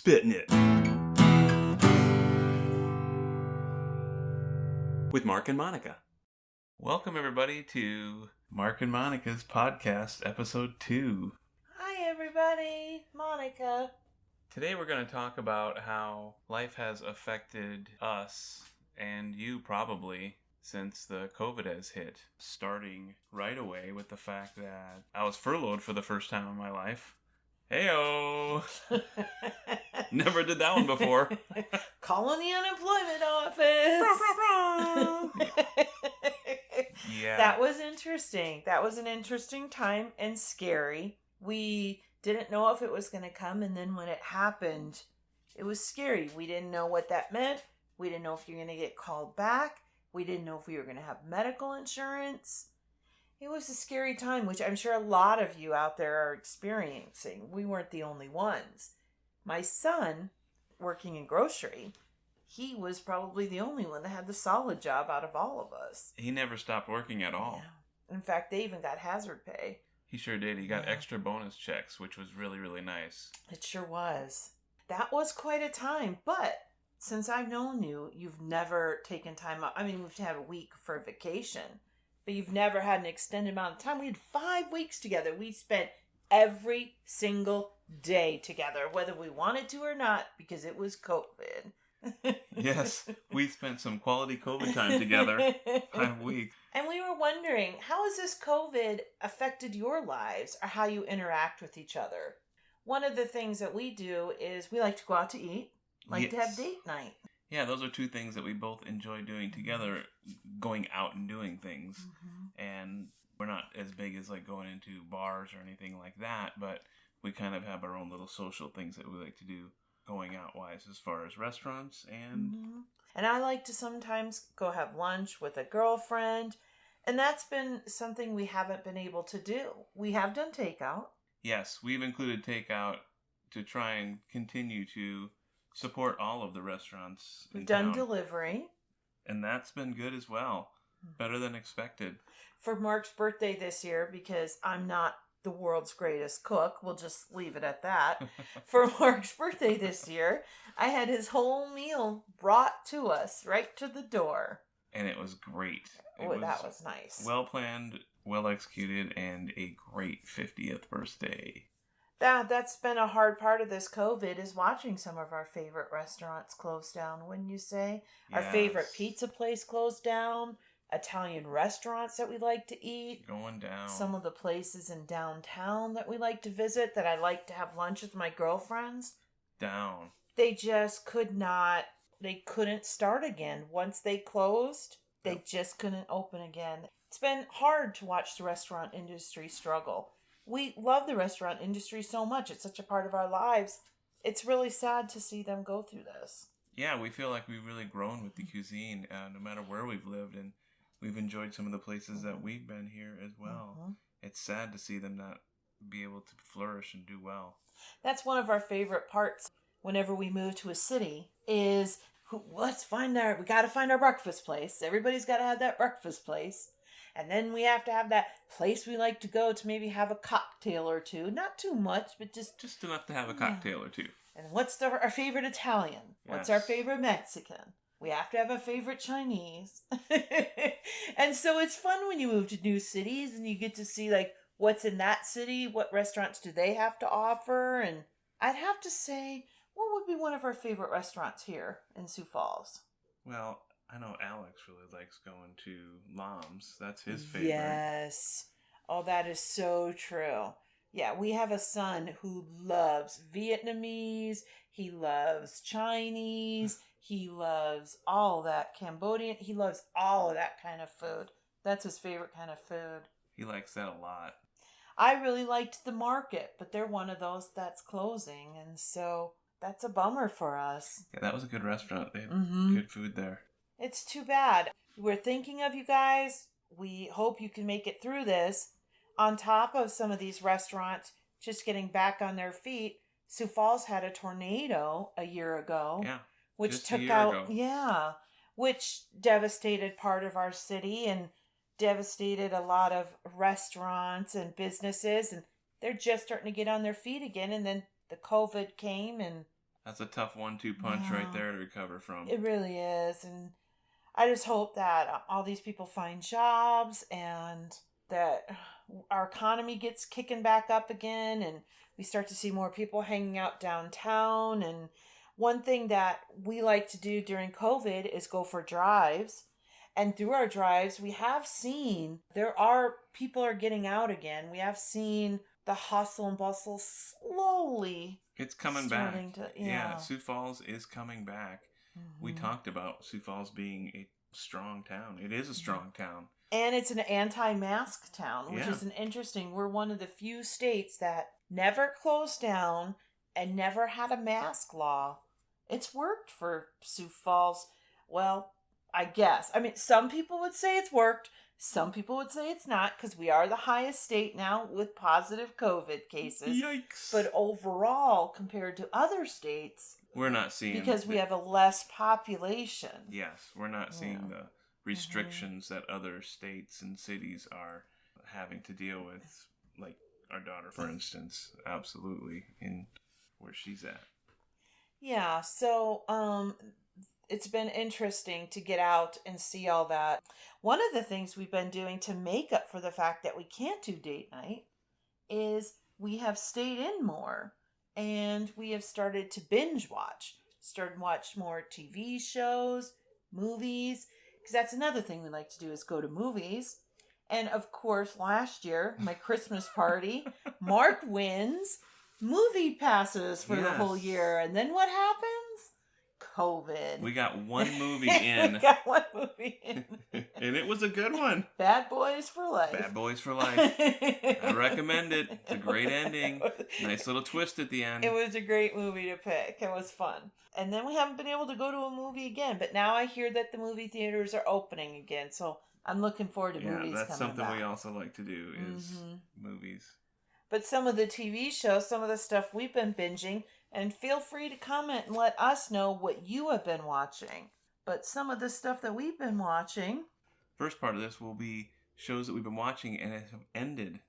Spittin It with Mark and Monica. Welcome everybody to Mark and Monica's podcast, episode 2. Hi everybody, Monica. Today we're going to talk about how life has affected us and you probably since the COVID has hit. Starting right away with the fact that I was furloughed for the first time in my life. Heyo! Never did that one before. Calling the unemployment office. Yeah. That was interesting. That was an interesting time and scary. We didn't know if it was going to come, and then when it happened, it was scary. We didn't know what that meant. We didn't know if you were going to get called back. We didn't know if we were going to have medical insurance. It was a scary time, which I'm sure a lot of you out there are experiencing. We weren't the only ones. My son, working in grocery, he was probably the only one that had the solid job out of all of us. He never stopped working at all. Yeah. In fact, they even got hazard pay. He sure did. He got extra bonus checks, which was really, really nice. It sure was. That was quite a time, but since I've known you, you've never taken time off. I mean, we've had a week for vacation, but you've never had an extended amount of time. We had 5 weeks together. We spent every single day together, whether we wanted to or not, because it was COVID. Yes, we spent some quality COVID time together. 5 weeks. And we were wondering, how has this COVID affected your lives or how you interact with each other? One of the things that we do is we like to go out to eat, to have date night. Yeah, those are two things that we both enjoy doing together, going out and doing things. Mm-hmm. And we're not as big as like going into bars or anything like that, but we kind of have our own little social things that we like to do going out wise as far as restaurants and... Mm-hmm. And I like to sometimes go have lunch with a girlfriend, and that's been something we haven't been able to do. We have done takeout. Yes, we've included takeout to try and continue to support all of the restaurants in We've done town. delivery. And that's been good as well. Better than expected. For Mark's birthday this year, because I'm not the world's greatest cook, we'll just leave it at that. For Mark's birthday this year, I had his whole meal brought to us right to the door. And it was great. That was nice. Well planned, well executed, and a great 50th birthday. That's been a hard part of this COVID, is watching some of our favorite restaurants close down, wouldn't you say? Yes. Our favorite pizza place closed down. Italian restaurants that we like to eat. Going down. Some of the places in downtown that we like to visit, that I like to have lunch with my girlfriends. Down. They just couldn't start again. Once they closed, they just couldn't open again. It's been hard to watch the restaurant industry struggle. We love the restaurant industry so much. It's such a part of our lives. It's really sad to see them go through this. Yeah, we feel like we've really grown with the cuisine, no matter where we've lived, and we've enjoyed some of the places that we've been here as well. Mm-hmm. It's sad to see them not be able to flourish and do well. That's one of our favorite parts whenever we move to a city is, we got to find our breakfast place. Everybody's got to have that breakfast place. And then we have to have that place we like to go to maybe have a cocktail or two. Not too much, but just enough to have a cocktail or two. And what's our favorite Italian? Yes. What's our favorite Mexican? We have to have a favorite Chinese. And so it's fun when you move to new cities and you get to see like what's in that city, what restaurants do they have to offer. And I'd have to say, what would be one of our favorite restaurants here in Sioux Falls? Well, I know Alex really likes going to Mom's. That's his favorite. Yes. Oh, that is so true. Yeah, we have a son who loves Vietnamese. He loves Chinese. He loves all that Cambodian. He loves all of that kind of food. That's his favorite kind of food. He likes that a lot. I really liked the market, but they're one of those that's closing. And so that's a bummer for us. Yeah, that was a good restaurant. They had good food there. It's too bad. We're thinking of you guys. We hope you can make it through this. On top of some of these restaurants just getting back on their feet, Sioux Falls had a tornado a year ago. Yeah. Which which devastated part of our city and devastated a lot of restaurants and businesses, and they're just starting to get on their feet again. And then the COVID came and That's a tough 1-2 punch right Yeah. there to recover from. It really is. And I just hope that all these people find jobs and that our economy gets kicking back up again and we start to see more people hanging out downtown. And one thing that we like to do during COVID is go for drives. And through our drives, we have seen people are getting out again. We have seen the hustle and bustle slowly It's coming starting back. to, Yeah, yeah. Sioux Falls is coming back. We Mhm. talked about Sioux Falls being a strong town. It is a strong town. And it's an anti-mask town, which Yeah. is an interesting. We're one of the few states that never closed down and never had a mask law. It's worked for Sioux Falls. Well, I guess. I mean, some people would say it's worked. Some people would say it's not because we are the highest state now with positive COVID cases. Yikes. But overall, compared to other states, we're not seeing... because we have a less population. Yes, we're not seeing Yeah. the restrictions that other states and cities are having to deal with. Like our daughter, for instance, absolutely, in where she's at. Yeah, so it's been interesting to get out and see all that. One of the things we've been doing to make up for the fact that we can't do date night is we have stayed in more and we have started to binge watch. Started to watch more TV shows, movies, because that's another thing we like to do is go to movies. And of course, last year, my Christmas party, Mark wins movie passes for the whole Yes. year. And then what happens? COVID. We got one movie in. We got one movie in. And it was a good one. Bad Boys for Life. Bad Boys for Life. I recommend it. It's a great ending. Nice little twist at the end. It was a great movie to pick. It was fun. And then we haven't been able to go to a movie again. But now I hear that the movie theaters are opening again. So I'm looking forward to movies that's coming something back. we also like to do is movies. But some of the TV shows, some of the stuff we've been binging, and feel free to comment and let us know what you have been watching. But some of the stuff that we've been watching... First part of this will be shows that we've been watching and have ended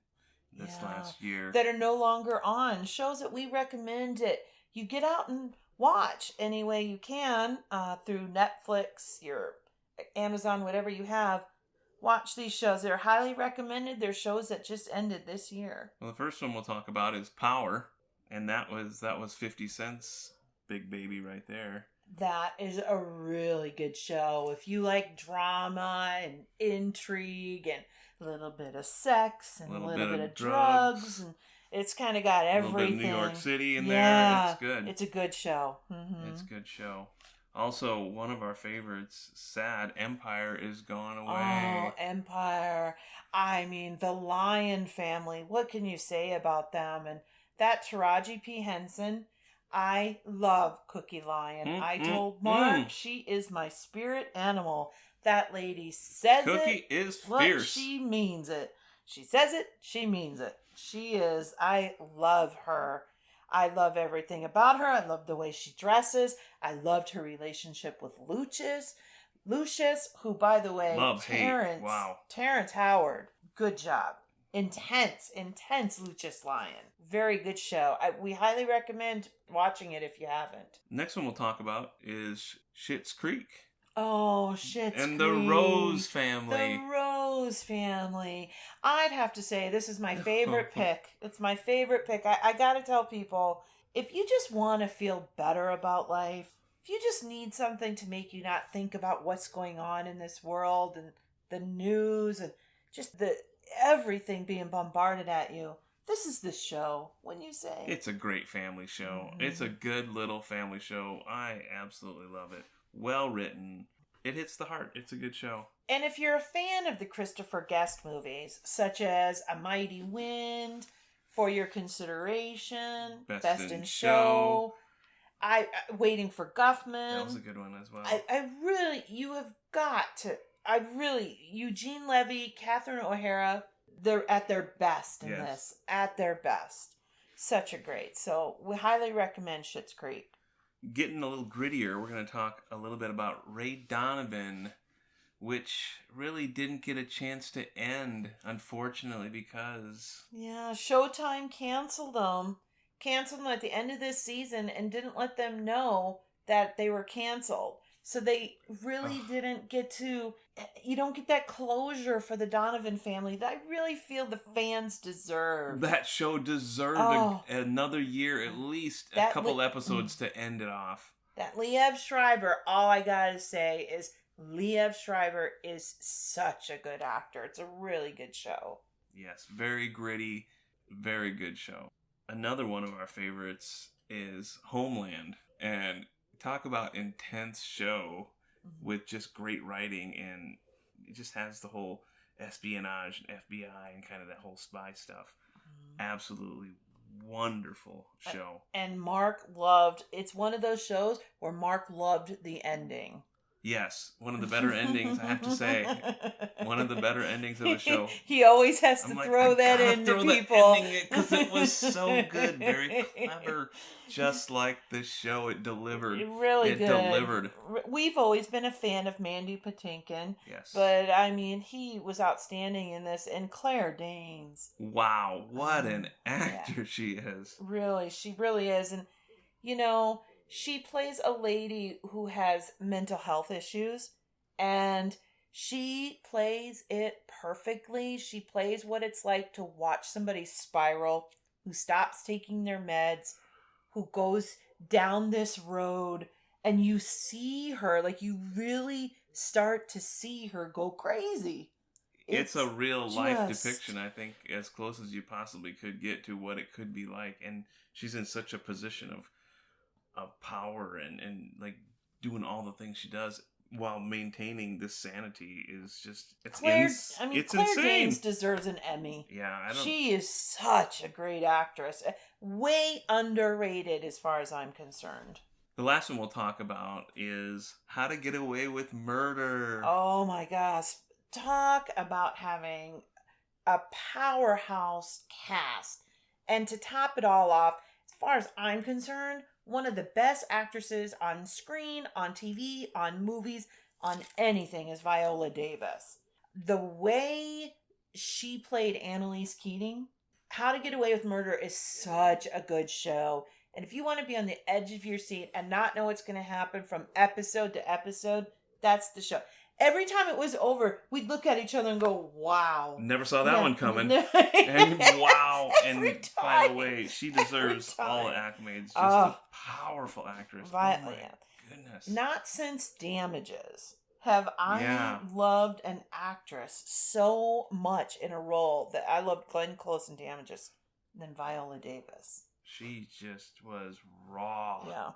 this last year. That are no longer on. Shows that we recommend that you get out and watch any way you can through Netflix, your Amazon, whatever you have. Watch these shows. They're highly recommended. They're shows that just ended this year. Well, the first one we'll talk about is Power. And that was 50 Cent's big baby right there. That is a really good show. If you like drama and intrigue and a little bit of sex and a little bit of drugs, and it's kind of got everything. A little bit of New York City in there. It's good. It's a good show. Mm-hmm. It's a good show. Also, one of our favorites, sad, Empire is gone away. Oh, Empire. I mean, the Lion family. What can you say about them? And that Taraji P. Henson, I love Cookie Lion. I told Mark she is my spirit animal. That lady says Cookie is but fierce. She means it. She says it, she means it. She is. I love her. I love everything about her. I love the way she dresses. I loved her relationship with Lucius. Lucius, who, by the way, Terrence Howard. Good job. Intense Lucius Lion. Very good show. We highly recommend watching it if you haven't. Next one we'll talk about is Schitt's Creek. Oh, Schitt's Creek. And the Rose family. The Rose family. I'd have to say this is my favorite pick. It's my favorite pick. I gotta tell people, if you just want to feel better about life, if you just need something to make you not think about what's going on in this world and the news and just everything being bombarded at you, this is the show, wouldn't you say? It's a great family show. Mm-hmm. It's a good little family show. I absolutely love it. Well written. It hits the heart. It's a good show. And if you're a fan of the Christopher Guest movies, such as A Mighty Wind, For Your Consideration, Best in Show, Waiting for Guffman. That was a good one as well. Eugene Levy, Catherine O'Hara, they're at their best in this. At their best. Such a great. So we highly recommend Schitt's Creek. Getting a little grittier, we're going to talk a little bit about Ray Donovan, which really didn't get a chance to end, unfortunately, because... Yeah, Showtime canceled them. canceled them at the end of this season and didn't let them know that they were canceled. So they really didn't get to, you don't get that closure for the Donovan family that I really feel the fans deserve. That show deserved another year, at least a couple episodes to end it off. That Liev Schreiber, all I gotta say is Liev Schreiber is such a good actor. It's a really good show. Yes, very gritty, very good show. Another one of our favorites is Homeland. And talk about intense show with just great writing, and it just has the whole espionage and FBI and kind of that whole spy stuff. Absolutely wonderful show. And Mark loved, it's one of those shows where Mark loved the ending. Yes, one of the better endings, I have to say. One of the better endings of the show. He always has to throw that into people. Because it was so good, very clever. Just like the show, it delivered. It delivered. We've always been a fan of Mandy Patinkin. Yes. But, I mean, he was outstanding in this. And Claire Danes. Wow, what an actor she is. Really, she really is. And, you know, she plays a lady who has mental health issues, and she plays it perfectly. She plays what it's like to watch somebody spiral, who stops taking their meds, who goes down this road, and you see her, like you really start to see her go crazy. It's a real life depiction, I think, as close as you possibly could get to what it could be like. And she's in such a position of power and like doing all the things she does while maintaining this sanity is just Claire insane. Danes deserves an Emmy. Yeah, she is such a great actress, way underrated as far as I'm concerned. The last one we'll talk about is How to Get Away with Murder. Oh my gosh, talk about having a powerhouse cast, and to top it all off, as far as I'm concerned, one of the best actresses on screen, on TV, on movies, on anything is Viola Davis. The way she played Annalise Keating, How to Get Away with Murder is such a good show. And if you want to be on the edge of your seat and not know what's going to happen from episode to episode, that's the show. Every time it was over, we'd look at each other and go, wow. Never saw that one coming. And wow. And by the way, she deserves all the accolades. Just a powerful actress. Oh my goodness. Not since Damages have I loved an actress so much in a role that I loved Glenn Close in Damages than Viola Davis. She just was raw. Yeah.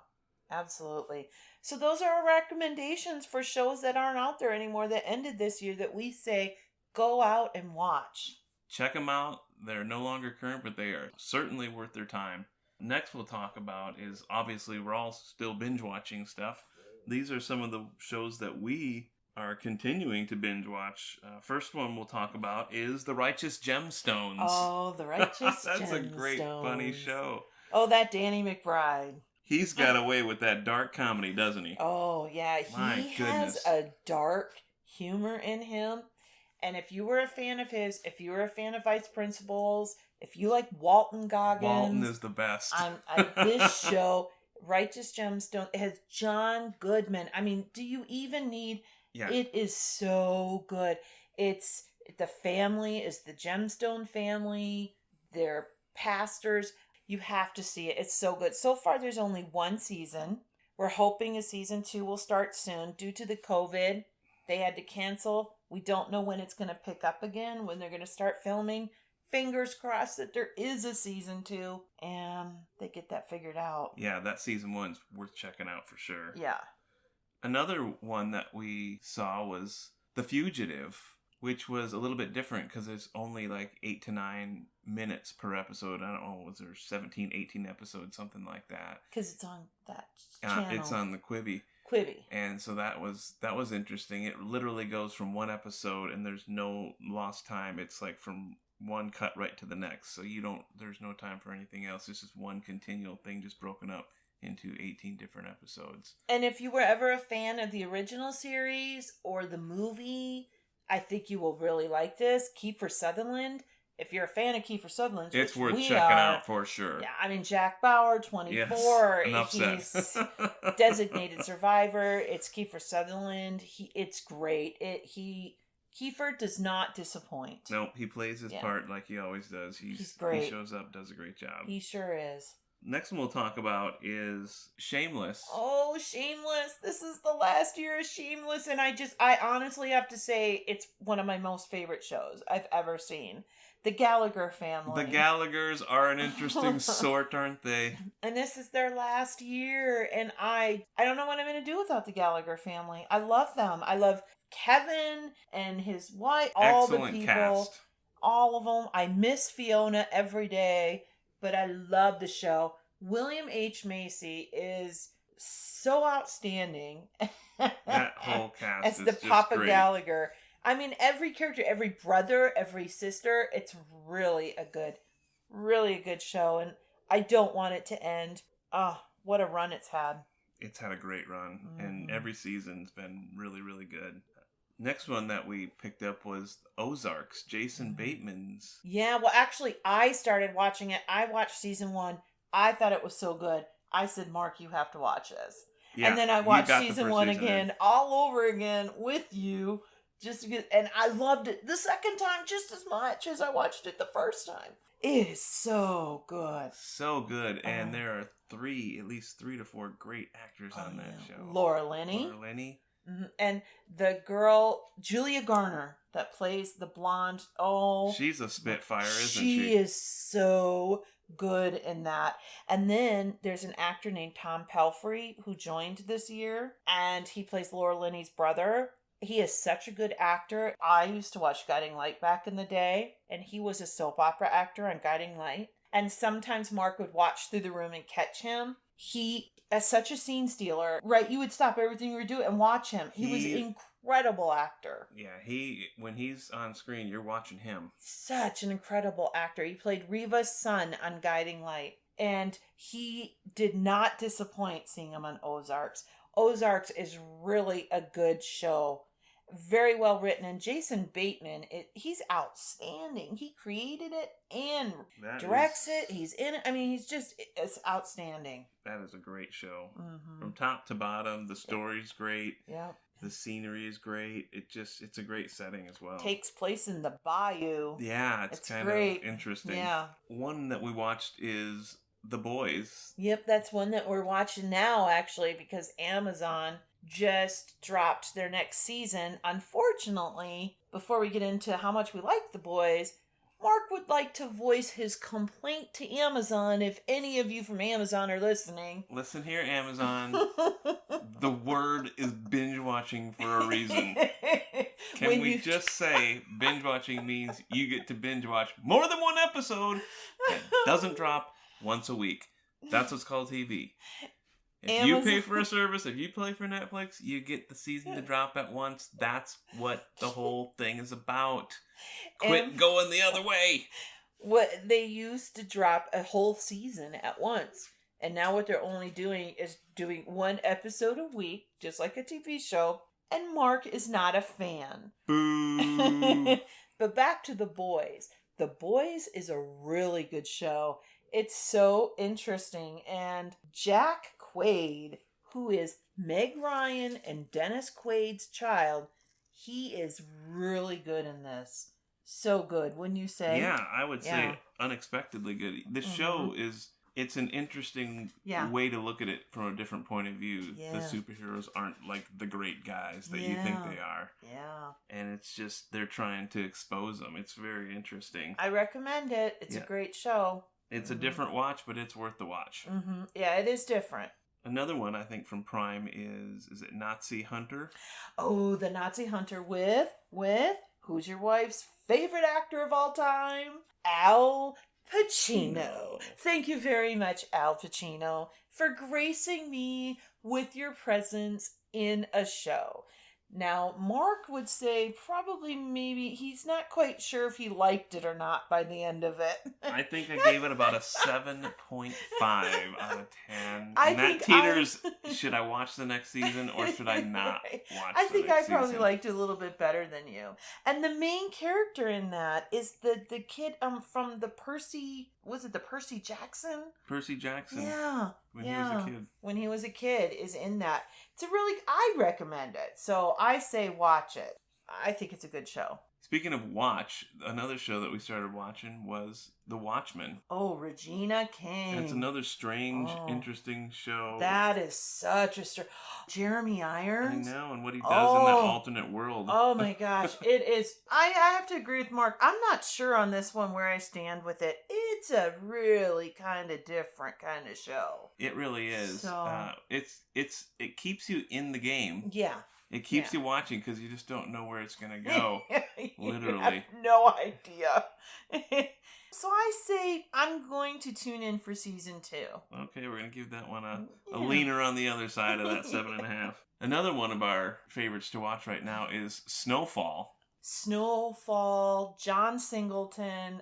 Absolutely. So those are our recommendations for shows that aren't out there anymore that ended this year that we say go out and watch. Check them out. They're no longer current, but they are certainly worth their time. Next we'll talk about is, obviously we're all still binge watching stuff. These are some of the shows that we are continuing to binge watch. First one we'll talk about is The Righteous Gemstones. Oh, The Righteous Gemstones. That's a great, funny show. Oh, that Danny McBride. He's got away with that dark comedy, doesn't he? Oh, yeah. He has a dark humor in him. And if you were a fan of his, if you were a fan of Vice Principals, if you like Walton Goggins... Walton is the best. This show, Righteous Gemstone, it has John Goodman. I mean, do you even need... Yeah. It is so good. It's... The family is the Gemstone family. They're pastors. You have to see it. It's so good. So far, there's only one season. We're hoping a season 2 will start soon. Due to the COVID, they had to cancel. We don't know when it's going to pick up again, when they're going to start filming. Fingers crossed that there is a season 2 and they get that figured out. Yeah, that season 1's worth checking out for sure. Yeah. Another one that we saw was The Fugitive, which was a little bit different because it's only like 8 to 9 minutes per episode. I don't know, was there 17, 18 episodes, something like that? Because it's on that channel. It's on the Quibi. And so that was interesting. It literally goes from one episode and there's no lost time. It's like from one cut right to the next. So there's no time for anything else. It's just one continual thing just broken up into 18 different episodes. And if you were ever a fan of the original series or the movie, I think you will really like this. Kiefer Sutherland if you're a fan of Kiefer Sutherland, It's which worth we checking are, out for sure. Yeah, I mean, Jack Bauer, 24. Yes, enough He's said. designated survivor. It's Kiefer Sutherland. It's great. Kiefer does not disappoint. Nope, he plays his part like he always does. He's great. He shows up, does a great job. He sure is. Next one we'll talk about is Shameless. Oh, Shameless. This is the last year of Shameless, and I honestly have to say it's one of my most favorite shows I've ever seen. The Gallagher family. The Gallaghers are an interesting sort, aren't they? And this is their last year, and I don't know what I'm going to do without the Gallagher family. I love them. I love Kevin and his wife, all Excellent the people, cast. all of them. I miss Fiona every day, but I love the show. William H. Macy is so outstanding. That whole cast as is the just Papa great. Gallagher. I mean, every character, every brother, every sister, it's really a good show, and I don't want it to end. Oh, what a run it's had. It's had a great run, and every season's been really, really good. Next one that we picked up was Ozarks, Jason Bateman's. Yeah, well, actually, I started watching it. I watched season 1. I thought it was so good. I said, Mark, you have to watch this. Yeah, and then I watched season 1 again, all over again with you. Just to get, and I loved it the second time just as much as I watched it the first time. It is so good. So good. And there are at least 3 to 4 great actors on that show. Laura Linney. Mm-hmm. And the girl, Julia Garner, that plays the blonde. Oh, she's a spitfire, isn't she? She is so good in that. And then there's an actor named Tom Pelphrey who joined this year, and he plays Laura Linney's brother. He is such a good actor. I used to watch Guiding Light back in the day, and he was a soap opera actor on Guiding Light. And sometimes Mark would watch through the room and catch him. He is such a scene stealer, right? You would stop everything you were doing and watch him. He was an incredible actor. Yeah, when he's on screen, you're watching him. Such an incredible actor. He played Reva's son on Guiding Light, and he did not disappoint seeing him on Ozarks. Ozarks is really a good show. Very well written, and Jason Bateman, he's outstanding. He created it and directs it. He's in it. I mean, it's outstanding. That is a great show. Mm-hmm. From top to bottom, the story's great. Yeah. The scenery is great. It's a great setting as well. Takes place in the bayou. Yeah, it's kind great. Of interesting. Yeah. One that we watched is The Boys. Yep, that's one that we're watching now, actually, because Amazon just dropped their next season. Unfortunately, before we get into how much we like The Boys, Mark would like to voice his complaint to Amazon if any of you from Amazon are listening. Listen here, Amazon. The word is binge watching for a reason. Can we just say binge watching means you get to binge watch more than one episode that doesn't drop once a week? That's what's called TV. If you pay for a service, if you pay for Netflix, you get the season to drop at once. That's what the whole thing is about. Quit going the other way. What they used to drop a whole season at once. And now what they're only doing is doing one episode a week, just like a TV show. And Mark is not a fan. Boo. But back to The Boys. The Boys is a really good show. It's so interesting. And Jack Quaid, who is Meg Ryan and Dennis Quaid's child, he is really good in this. So good, wouldn't you say? Yeah, I would say unexpectedly good. This show it's an interesting way to look at it from a different point of view. Yeah. The superheroes aren't like the great guys that you think they are. Yeah. And it's just, they're trying to expose them. It's very interesting. I recommend it. It's a great show. It's a different watch, but it's worth the watch. Mm-hmm. Yeah, it is different. Another one, I think, from Prime is it Nazi Hunter? Oh, the Nazi Hunter with who's your wife's favorite actor of all time? Al Pacino. Thank you very much, Al Pacino, for gracing me with your presence in a show. Now, Mark would say probably maybe he's not quite sure if he liked it or not by the end of it. I think I gave it about a 7.5 out of 10. I And that think teeters, should I watch the next season or should I not Right. watch I the think I next probably season? liked it a little bit better than you. And the main character in that is the kid from the Percy, was it the Percy Jackson? Percy Jackson. Yeah. When he was a kid. When he was a kid is in that. It's a really, I recommend it. So I say watch it. I think it's a good show. Speaking of watch, another show that we started watching was The Watchmen. Oh, Regina King. It's another strange, interesting show. That is such a Jeremy Irons. I know, and what he does in that alternate world. Oh my gosh, it is. I have to agree with Mark. I'm not sure on this one where I stand with it. It's a really kind of different kind of show. It really is. So, it keeps you in the game. Yeah. It keeps you watching because you just don't know where it's going to go. Literally. You have no idea. So I say I'm going to tune in for season 2. Okay, we're going to give that one a leaner on the other side of that 7.5. Another one of our favorites to watch right now is Snowfall. Snowfall, John Singleton.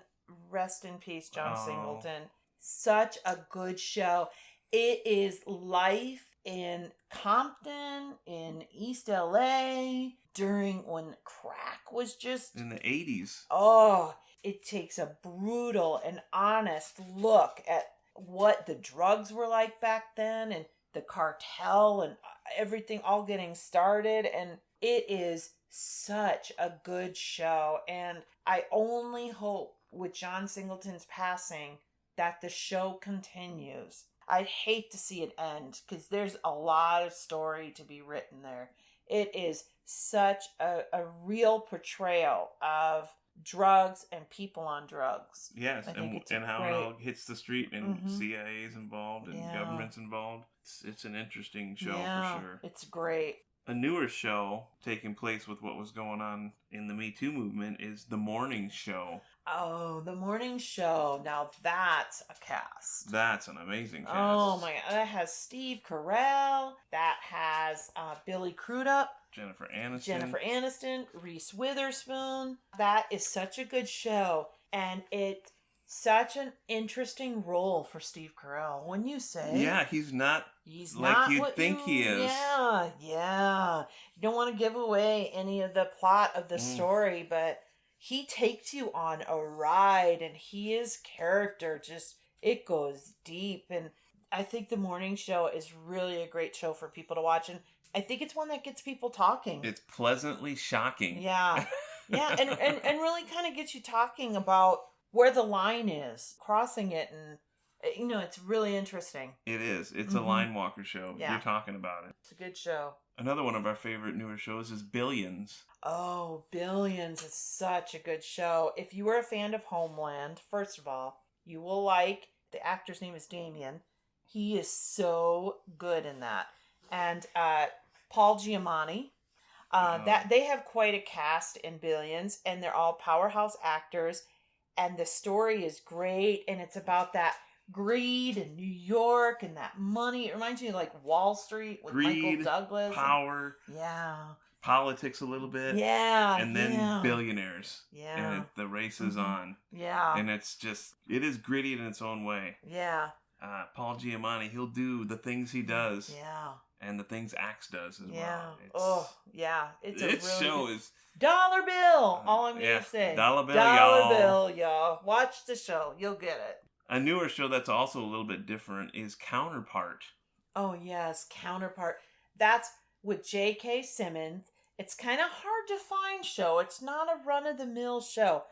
Rest in peace, John Singleton. Such a good show. It is life in Compton, in East LA, during when crack was just... in the 80s. Oh, it takes a brutal and honest look at what the drugs were like back then and the cartel and everything all getting started. And it is such a good show. And I only hope with John Singleton's passing that the show continues. I'd hate to see it end because there's a lot of story to be written there. It is such a real portrayal of drugs and people on drugs. Yes, and how it all hits the street and CIA is involved and government's involved. It's an interesting show for sure. It's great. A newer show taking place with what was going on in the Me Too movement is The Morning Show. Oh, The Morning Show. Now that's a cast. That's an amazing cast. Oh my God. That has Steve Carell. That has Billy Crudup. Jennifer Aniston. Reese Witherspoon. That is such a good show. And it's such an interesting role for Steve Carell, wouldn't you say? Yeah, he's not like you'd think he is. Yeah. You don't want to give away any of the plot of the story, but he takes you on a ride, and his character it goes deep. And I think The Morning Show is really a great show for people to watch. And I think it's one that gets people talking. It's pleasantly shocking. Yeah. Yeah. and really kind of gets you talking about where the line is, crossing it. And, it's really interesting. It is. It's a line walker show. Yeah. You're talking about it. It's a good show. Another one of our favorite newer shows is Billions. Oh, Billions is such a good show. If you are a fan of Homeland, first of all, you will like, the actor's name is Damien. He is so good in that. And Paul Giamatti. That they have quite a cast in Billions, and they're all powerhouse actors. And the story is great, and it's about that greed in New York and that money. It reminds me of like Wall Street with Michael Douglas. Power. Politics a little bit. Yeah. And then billionaires. Yeah. And the race is on. Yeah. And it is gritty in its own way. Yeah. Paul Giamatti, he'll do the things he does. Yeah. And the things Axe does as well. This show is Dollar Bill. All I'm going to say. Dollar Bill, y'all. Watch the show. You'll get it. A newer show that's also a little bit different is Counterpart. Oh, yes. Counterpart. That's with J.K. Simmons. It's kind of hard to find show. It's not a run-of-the-mill show.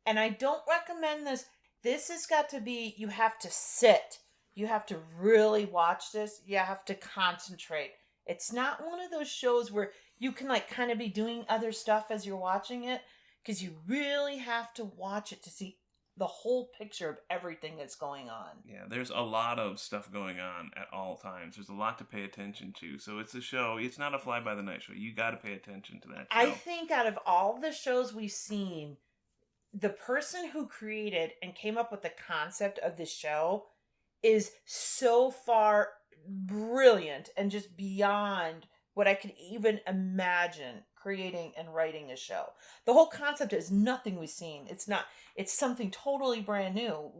And I don't recommend this. This has got to be, you have to sit. You have to really watch this. You have to concentrate. It's not one of those shows where you can kind of be doing other stuff as you're watching it, because you really have to watch it to see the whole picture of everything that's going on. Yeah, there's a lot of stuff going on at all times. There's a lot to pay attention to. So it's a show. It's not a fly-by-the-night show. You got to pay attention to that show. I think out of all the shows we've seen, the person who created and came up with the concept of this show is so far brilliant and just beyond what I could even imagine creating and writing a show. The whole concept is nothing we've seen. It's something totally brand new.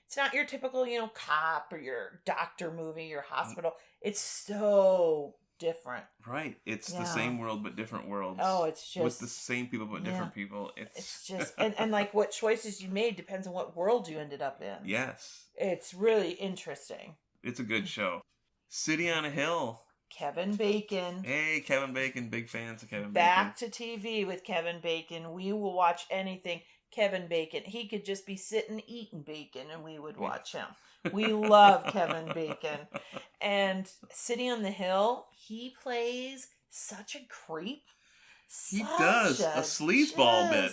It's not your typical, cop or your doctor movie, your hospital. It's so different. Right. It's the Yeah. same world but different worlds. Oh, it's just with the same people but yeah. different people. It's just and like what choices you made depends on what world you ended up in. Yes. It's really interesting. It's a good show. City on a Hill. Kevin Bacon. Hey, Kevin Bacon. Big fans of Kevin Bacon. Back to TV with Kevin Bacon. We will watch anything Kevin Bacon. He could just be sitting eating bacon and we would watch him. We love Kevin Bacon. And City on the Hill, he plays such a creep. He does. A sleazeball bit.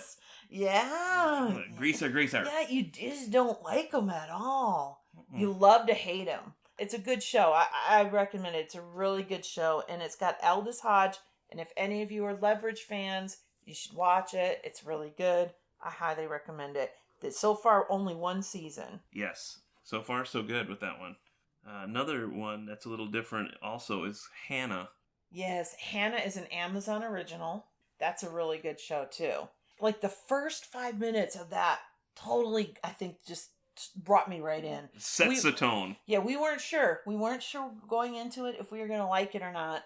Yeah. Greaser. Yeah, you just don't like him at all. You love to hate him. It's a good show. I recommend it. It's a really good show. And it's got Aldous Hodge. And if any of you are Leverage fans, you should watch it. It's really good. I highly recommend it. There's so far only one season. Yes. So far, so good with that one. Another one that's a little different also is Hannah. Yes, Hannah is an Amazon original. That's a really good show, too. Like, the first 5 minutes of that totally, I think, just brought me right in. Sets the tone. Yeah, we weren't sure. We weren't sure going into it if we were going to like it or not.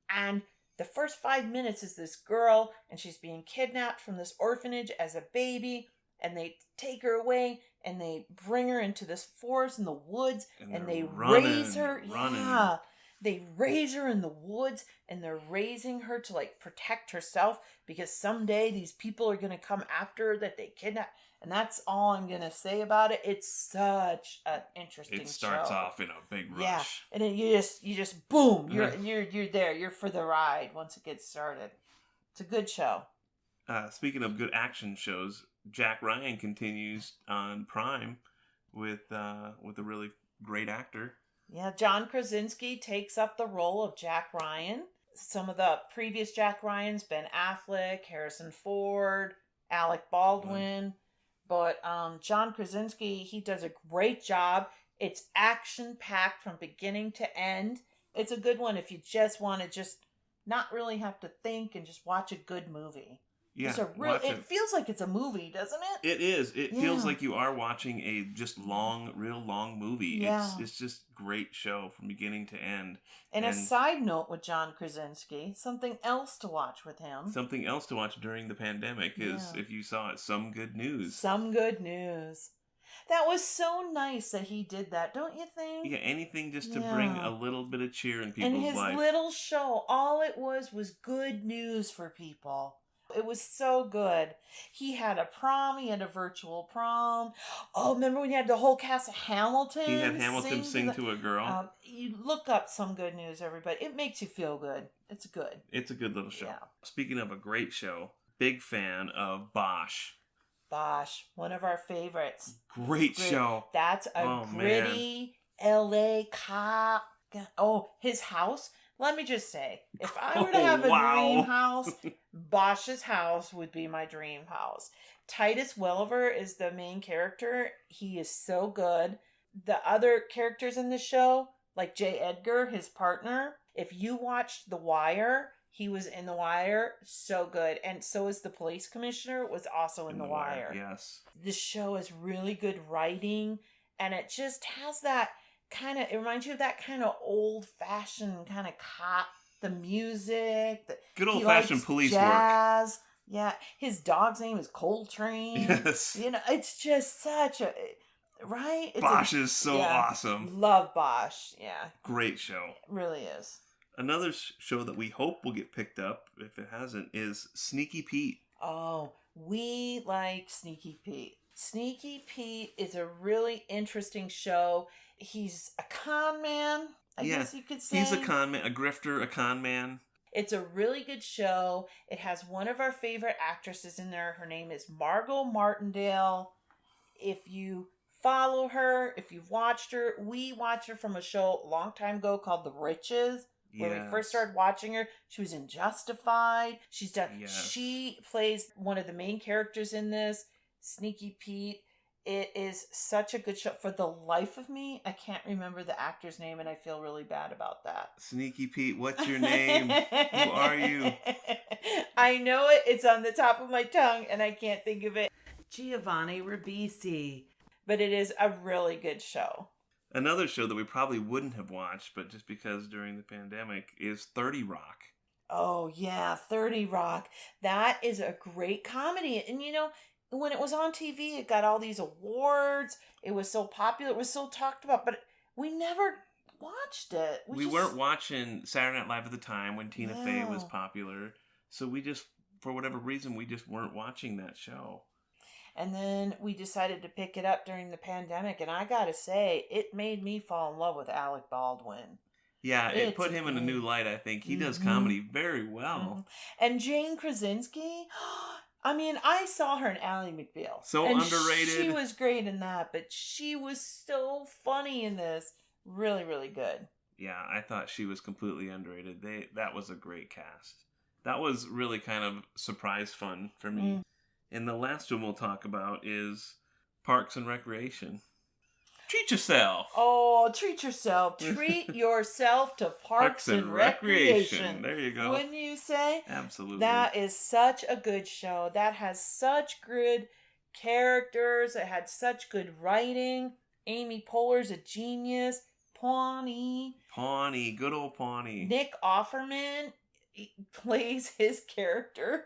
And the first 5 minutes is this girl, and she's being kidnapped from this orphanage as a baby, and they take her away, and they bring her into this forest in the woods, and they raise her. Yeah, they raise her in the woods, and they're raising her to, like, protect herself, because someday these people are going to come after her that they kidnapped. And that's all I'm going to say about it. It's such an interesting show. It starts off in a big rush. Yeah, and then you just boom, you're there. You're for the ride once it gets started. It's a good show. Speaking of good action shows, Jack Ryan continues on Prime with a really great actor. Yeah, John Krasinski takes up the role of Jack Ryan. Some of the previous Jack Ryans, Ben Affleck, Harrison Ford, Alec Baldwin. But John Krasinski, he does a great job. It's action-packed from beginning to end. It's a good one if you just want to just not really have to think and just watch a good movie. Yeah, it feels like it's a movie, doesn't it? It is. It feels like you are watching a just real long movie. Yeah. It's just great show from beginning to end. And a side note with John Krasinski, something else to watch with him. Something else to watch during the pandemic is, if you saw it, Some Good News. Some Good News. That was so nice that he did that, don't you think? Yeah, anything just to bring a little bit of cheer in people's life. And his little show, all it was good news for people. It was so good. He had a prom. He had a virtual prom. Oh, remember when he had the whole cast of Hamilton? He had Hamilton sing to a girl. You look up Some Good News, everybody. It makes you feel good. It's good. It's a good little show. Yeah. Speaking of a great show, big fan of Bosch. Bosch, one of our favorites. Great show. That's a gritty LA cop. Oh, his house. Let me just say, if I were to have a dream house, Bosch's house would be my dream house. Titus Welliver is the main character. He is so good. The other characters in the show, like J. Edgar, his partner, if you watched The Wire, he was in The Wire. So good. And so is the police commissioner, was also in The Wire. Yes. This show is really good writing, and it just has that it reminds you of that kind of old-fashioned kind of cop, the music. Good old-fashioned police jazz. work. Yeah, his dog's name is Coltrane. Yes. It's just such a... Right? Bosch is so awesome. Love Bosch, yeah. Great show. It really is. Another show that we hope will get picked up, if it hasn't, is Sneaky Pete. Oh, we like Sneaky Pete. Sneaky Pete is a really interesting show. He's a con man, I guess you could say. He's a con man, a grifter, a con man. It's a really good show. It has one of our favorite actresses in there. Her name is Margot Martindale. If you follow her, if you've watched her, we watched her from a show a long time ago called The Riches. When we first started watching her, she was in Justified. She plays one of the main characters in this, Sneaky Pete. It is such a good show. For the life of me, I can't remember the actor's name, and I feel really bad about that. Sneaky Pete, what's your name? Who are you? I know it. It's on the top of my tongue, and I can't think of it. Giovanni Ribisi. But it is a really good show. Another show that we probably wouldn't have watched, but just because during the pandemic, is 30 Rock. Oh, yeah, 30 Rock. That is a great comedy. And, when it was on TV, it got all these awards. It was so popular. It was so talked about. But we never watched it. We weren't watching Saturday Night Live at the time when Tina Fey was popular. So we just, for whatever reason, we just weren't watching that show. And then we decided to pick it up during the pandemic. And I got to say, it made me fall in love with Alec Baldwin. Yeah, it put him in a new light, I think. He does comedy very well. And Jane Krasinski, I mean, I saw her in Ally McBeal. So underrated. She was great in that, but she was so funny in this. Really, really good. Yeah, I thought she was completely underrated. That was a great cast. That was really kind of surprise fun for me. And the last one we'll talk about is Parks and Recreation. Treat yourself. Oh, treat yourself. Treat yourself to Parks and Recreation. There you go. Wouldn't you say? Absolutely. That is such a good show. That has such good characters. It had such good writing. Amy Poehler's a genius. Pawnee, good old Pawnee. Nick Offerman plays his character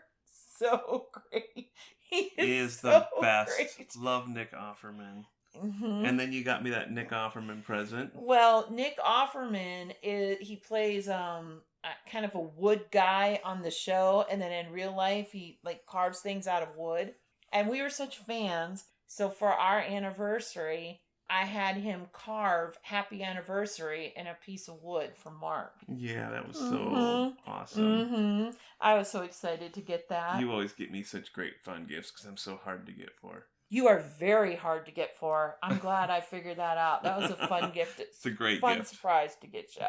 so great. He is so the best. Great. Love Nick Offerman. And then you got me that Nick Offerman present. Well, Nick Offerman he plays kind of a wood guy on the show, and then in real life he carves things out of wood. And we were such fans, so for our anniversary, I had him carve "Happy Anniversary" in a piece of wood for Mark. Yeah, that was so awesome. I was so excited to get that. You always get me such great fun gifts because I'm so hard to get for. You are very hard to get for. I'm glad I figured that out. That was a fun gift. It's a great fun gift. Surprise to get you.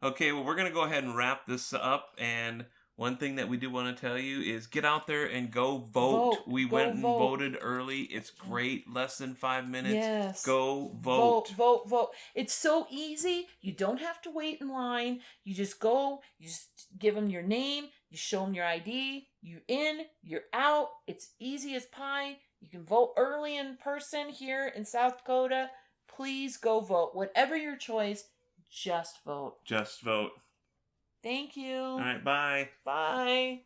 Okay, well, we're going to go ahead and wrap this up. And one thing that we do want to tell you is get out there and go vote. We went and voted early. It's great. Less than 5 minutes. Yes. Go vote. Vote. It's so easy. You don't have to wait in line. You just go. You just give them your name. You show them your ID. You're in. You're out. It's easy as pie. You can vote early in person here in South Dakota. Please go vote. Whatever your choice, just vote. Just vote. Thank you. All right, bye. Bye.